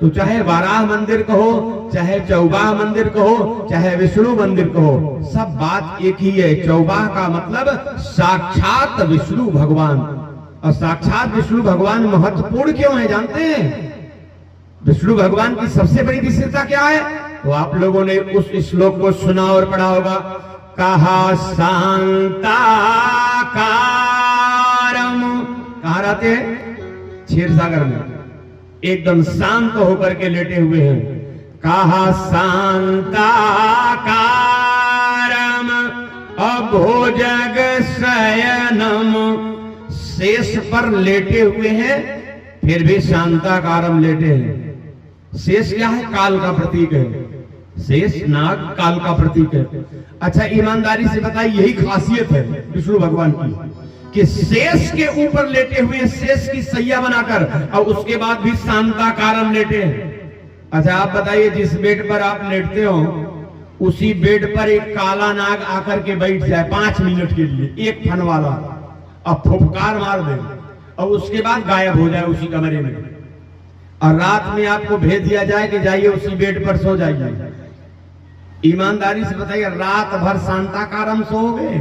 तो चाहे वाराह मंदिर कहो, चाहे चौबाह मंदिर कहो, चाहे विष्णु मंदिर कहो, सब बात एक ही है। चौबाह का मतलब साक्षात विष्णु भगवान। और साक्षात विष्णु भगवान महत्वपूर्ण क्यों है जानते हैं? विष्णु भगवान की सबसे बड़ी विशेषता क्या है? तो आप लोगों ने उस श्लोक को सुना और पढ़ा होगा, कहा शांताकारम। कहाँ रहते हैं? क्षीर सागर में एकदम शांत होकर के लेटे हुए हैं। कहा शांताकारम अभोजग शयनम, शेष पर लेटे हुए हैं फिर भी शांताकारम लेटे हैं। शेष क्या है? काल का प्रतीक है। शेष नाग काल का प्रतीक है। अच्छा ईमानदारी से बताइए, यही खासियत है विष्णु भगवान की कि शेष के ऊपर लेटे हुए, शेष की सैया बनाकर, और उसके बाद भी शांताकारम लेटे हैं। अच्छा आप बताइए, जिस बेड पर आप लेटते हो उसी बेड पर एक काला नाग आकर के बैठ जाए 5 मिनट के लिए, एक फन वाला, अब फुफकार मार दे और उसके बाद गायब हो जाए उसी कमरे में, और रात में आपको भेज दिया जाए कि जाइए उसी बेड पर सो जाइए। ईमानदारी से बताइए, रात भर शांताकारम सोओगे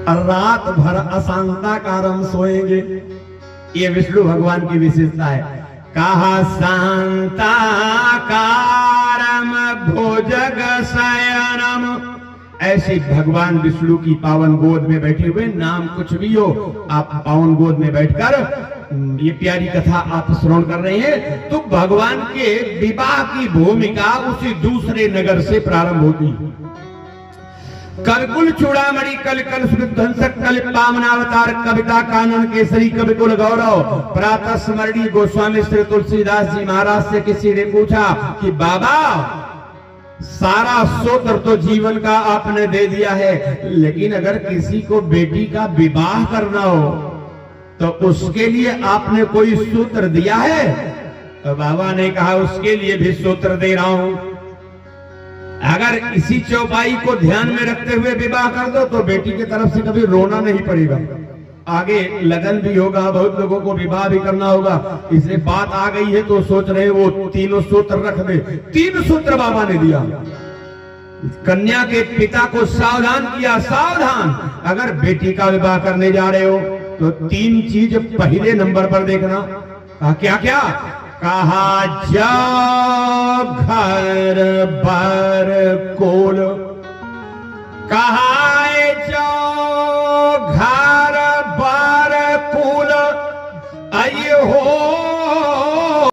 और रात भर अशांताकारम सोएंगे? ये विष्णु भगवान की विशेषता है। कहा शांताकारम भोजग शयनम, ऐसे भगवान विष्णु की पावन गोद में बैठे हुए, नाम कुछ भी हो, आप पावन गोद में बैठकर ये प्यारी कथा आप श्रवण कर रहे हैं। तो भगवान के विवाह की भूमिका उसी दूसरे नगर से प्रारंभ होती है। कविकुल चूड़ामणि कल कल सुध्वंसक कल पावनावतार कविता कानन केसरी कविकुल गौरव प्रातः स्मरणीय गोस्वामी श्री तुलसीदास जी महाराज से किसी ने पूछा कि बाबा सारा सूत्र तो जीवन का आपने दे दिया है, लेकिन अगर किसी को बेटी का विवाह करना हो तो उसके लिए आपने कोई सूत्र दिया है? तो बाबा ने कहा उसके लिए भी सूत्र दे रहा हूं। अगर इसी चौपाई को ध्यान में रखते हुए विवाह कर दो तो बेटी की तरफ से कभी रोना नहीं पड़ेगा। आगे लगन भी होगा, बहुत लोगों को विवाह भी करना होगा, इसलिए बात आ गई है तो सोच रहे वो तीनों सूत्र रख दे। 3 सूत्र बाबा ने दिया। कन्या के पिता को सावधान किया, सावधान, अगर बेटी का विवाह करने जा रहे हो तो 3 चीज पहले नंबर पर देखना। कहा क्या क्या? कहा जो घर बर कोल, कहा जो घर बर कुल, आई हो